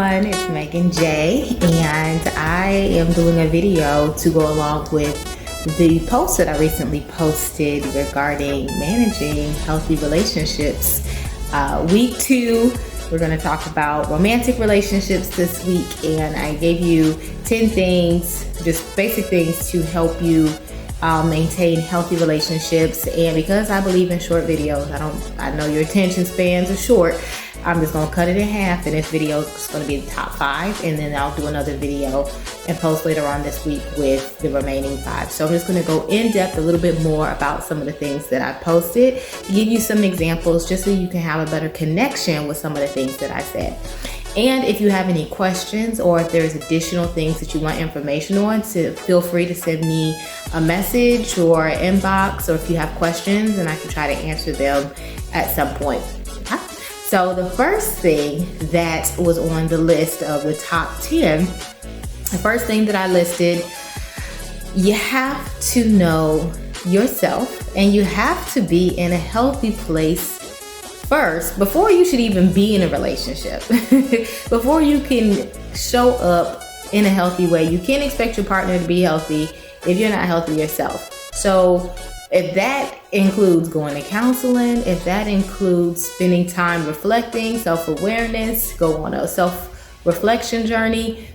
everyone, it's Megan J, and I am doing a video to go along with the post that I recently posted regarding managing healthy relationships. Week 2, we're going to talk about romantic relationships this week, and I gave you 10 things, just basic things to help you maintain healthy relationships. And because I believe in short videos, I know your attention spans are short, I'm just going to cut it in half, and this video is going to be the top 5, and then I'll do another video and post later on this week with the remaining 5. So I'm just going to go in depth a little bit more about some of the things that I posted, to give you some examples just so you can have a better connection with some of the things that I said. And if you have any questions, or if there's additional things that you want information on, feel free to send me a message or an inbox, or if you have questions, and I can try to answer them at some point. So the first thing that was on the list of the top 10, the first thing that I listed, you have to know yourself, and you have to be in a healthy place first before you should even be in a relationship. Before you can show up in a healthy way, you can't expect your partner to be healthy if you're not healthy yourself. So if that includes going to counseling, if that includes spending time reflecting, self-awareness, go on a self-reflection journey,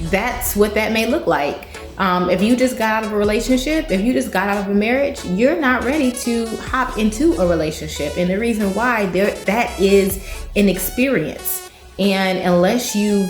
that's what that may look like. If you just got out of a relationship, if you just got out of a marriage, you're not ready to hop into a relationship. And the reason why, that is an experience. And unless you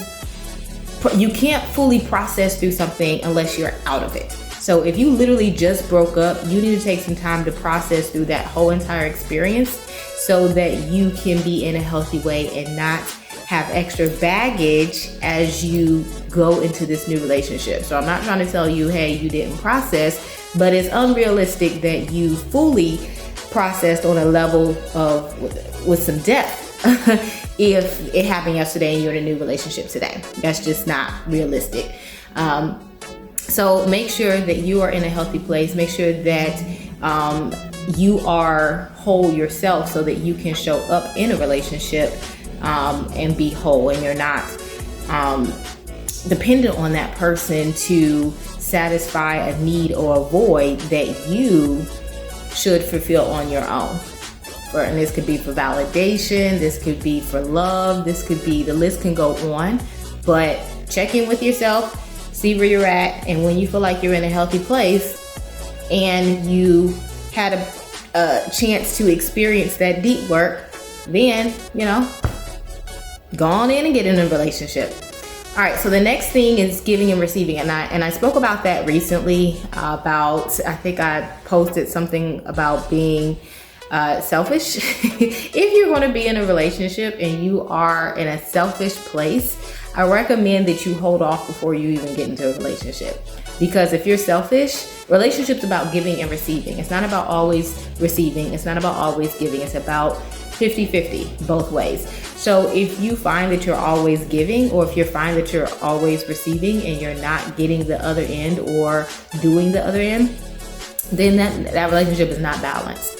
can't fully process through something unless you're out of it. So if you literally just broke up, you need to take some time to process through that whole entire experience so that you can be in a healthy way and not have extra baggage as you go into this new relationship. So I'm not trying to tell you, hey, you didn't process, but it's unrealistic that you fully processed on a level of with some depth if it happened yesterday and you're in a new relationship today. That's just not realistic. So make sure that you are in a healthy place. Make sure that you are whole yourself so that you can show up in a relationship and be whole, and you're not dependent on that person to satisfy a need or a void that you should fulfill on your own. And this could be for validation, this could be for love, this could be, the list can go on, but check in with yourself, see where you're at, and when you feel like you're in a healthy place and you had a chance to experience that deep work, then, go on in and get in a relationship. All right, so the next thing is giving and receiving. And I spoke about that recently about, I think I posted something about being selfish. If you're going to be in a relationship and you are in a selfish place, I recommend that you hold off before you even get into a relationship. Because if you're selfish, relationships about giving and receiving. It's not about always receiving. It's not about always giving. It's about 50-50 both ways. So if you find that you're always giving, or if you find that you're always receiving and you're not getting the other end or doing the other end, then that relationship is not balanced.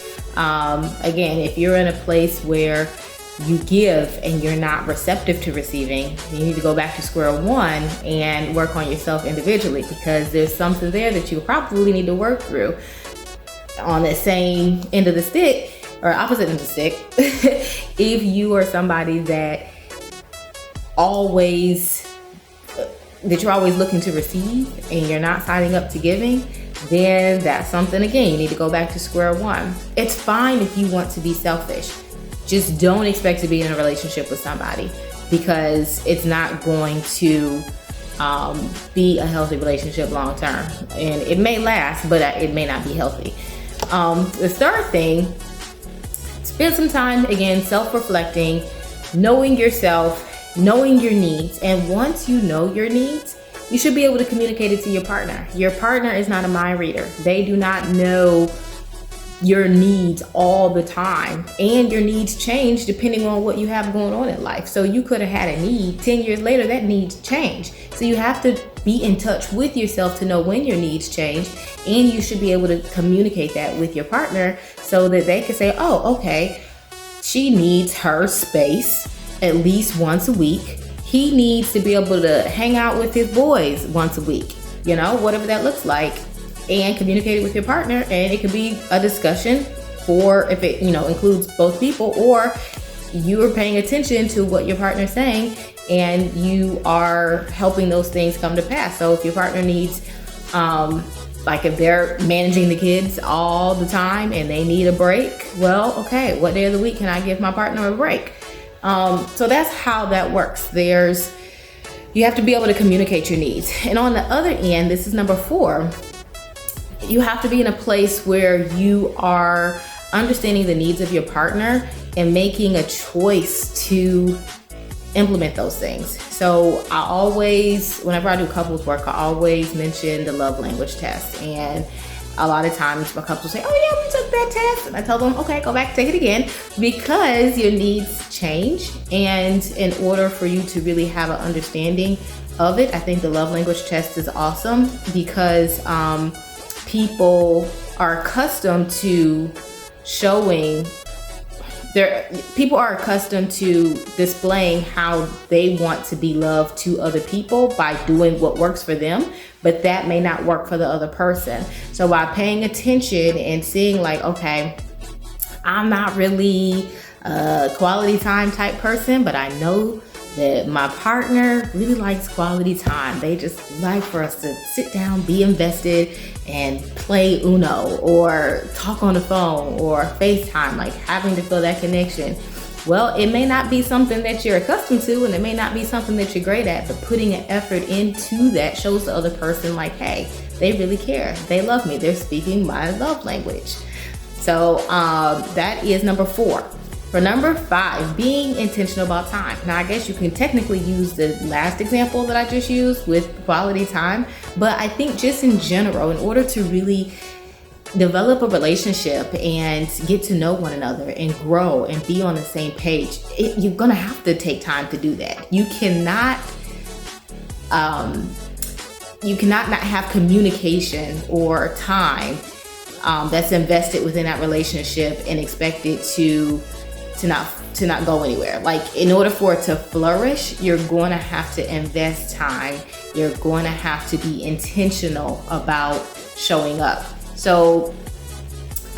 Again, if you're in a place where you give and you're not receptive to receiving, you need to go back to square one and work on yourself individually, because there's something there that you probably need to work through. On the same end of the stick, or opposite end of the stick, if you are somebody that you're always looking to receive and you're not signing up to giving, then that's something, again, you need to go back to square one. It's fine if you want to be selfish. Just don't expect to be in a relationship with somebody, because it's not going to be a healthy relationship long term. And it may last, but it may not be healthy. The third thing, spend some time, again, self-reflecting, knowing yourself, knowing your needs. And once you know your needs, you should be able to communicate it to your partner. Your partner is not a mind reader. They do not know your needs all the time, and your needs change depending on what you have going on in life. So you could have had a need 10 years later, that needs change. So you have to be in touch with yourself to know when your needs change, and you should be able to communicate that with your partner so that they can say, oh, okay, she needs her space at least once a week. he needs to be able to hang out with his boys once a week, whatever that looks like, and communicate it with your partner. And it could be a discussion for if it, includes both people, or you are paying attention to what your partner's saying and you are helping those things come to pass. So if your partner needs, like if they're managing the kids all the time and they need a break, well, okay, what day of the week can I give my partner a break? So that's how that works. You have to be able to communicate your needs. And on the other end, this is number 4, you have to be in a place where you are understanding the needs of your partner and making a choice to implement those things. So I always, whenever I do couples work, I always mention the love language test. And a lot of times my couples say, oh yeah, we took that test. And I tell them, okay, go back, take it again, because your needs change. And in order for you to really have an understanding of it, I think the love language test is awesome, because people are accustomed to people are accustomed to displaying how they want to be loved to other people by doing what works for them, but that may not work for the other person. So by paying attention and seeing like, okay, I'm not really a quality time type person, but I know that my partner really likes quality time. They just like for us to sit down, be invested, and play Uno or talk on the phone or FaceTime, like having to feel that connection. Well, it may not be something that you're accustomed to, and it may not be something that you're great at, but putting an effort into that shows the other person like, hey, they really care. They love me. They're speaking my love language. So that is number 4. For number 5, being intentional about time. Now, I guess you can technically use the last example that I just used with quality time, but I think just in general, in order to really develop a relationship and get to know one another and grow and be on the same page, you're gonna have to take time to do that. You cannot not have communication or time that's invested within that relationship and expect it to not go anywhere. Like, in order for it to flourish, you're going to have to invest time. You're going to have to be intentional about showing up. So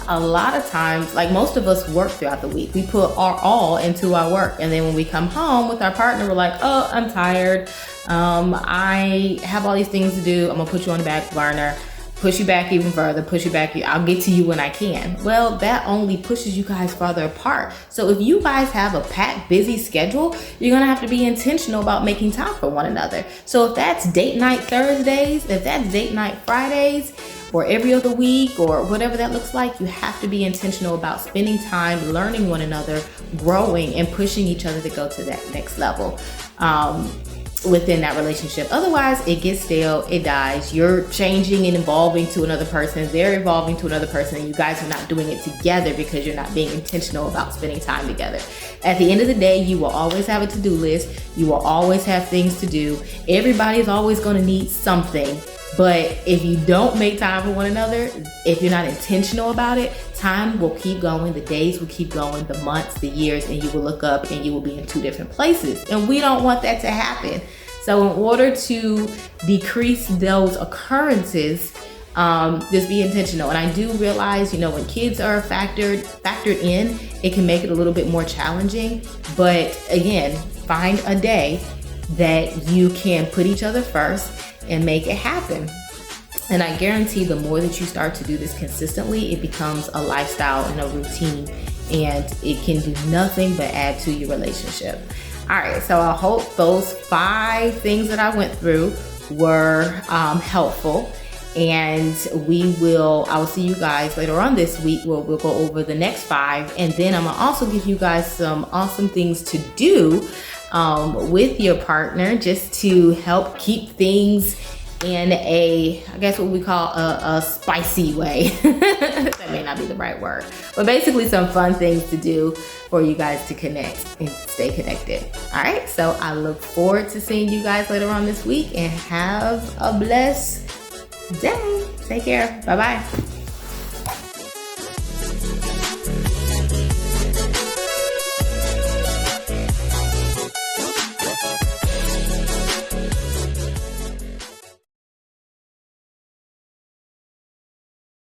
a lot of times, like most of us work throughout the week, we put our all into our work. And then when we come home with our partner, we're like, oh, I'm tired. I have all these things to do. I'm gonna put you on the back burner. Push you back even further, push you back. I'll get to you when I can. Well, that only pushes you guys farther apart. So if you guys have a packed, busy schedule, you're gonna have to be intentional about making time for one another. So if that's date night Thursdays, if that's date night Fridays, or every other week, or whatever that looks like, you have to be intentional about spending time learning one another, growing, and pushing each other to go to that next level within that relationship. Otherwise, it gets stale, it dies. You're changing and evolving to another person, they're evolving to another person, and you guys are not doing it together because you're not being intentional about spending time together. At the end of the day, you will always have a to-do list. You will always have things to do. Everybody's always going to need something. But if you don't make time for one another, if you're not intentional about it, time will keep going, the days will keep going, the months, the years, and you will look up and you will be in 2 different places. And we don't want that to happen. So in order to decrease those occurrences, just be intentional. And I do realize, when kids are factored in, it can make it a little bit more challenging. But again, find a day that you can put each other first and make it happen. And I guarantee the more that you start to do this consistently, it becomes a lifestyle and a routine, and it can do nothing but add to your relationship. All right, so I hope those 5 things that I went through were helpful. And I will see you guys later on this week where we'll go over the next 5. And then I'm gonna also give you guys some awesome things to do with your partner, just to help keep things in what we call a spicy way. That may not be the right word, but basically some fun things to do for you guys to connect and stay connected. All right, so I look forward to seeing you guys later on this week, and have a blessed day. Take care. Bye-bye.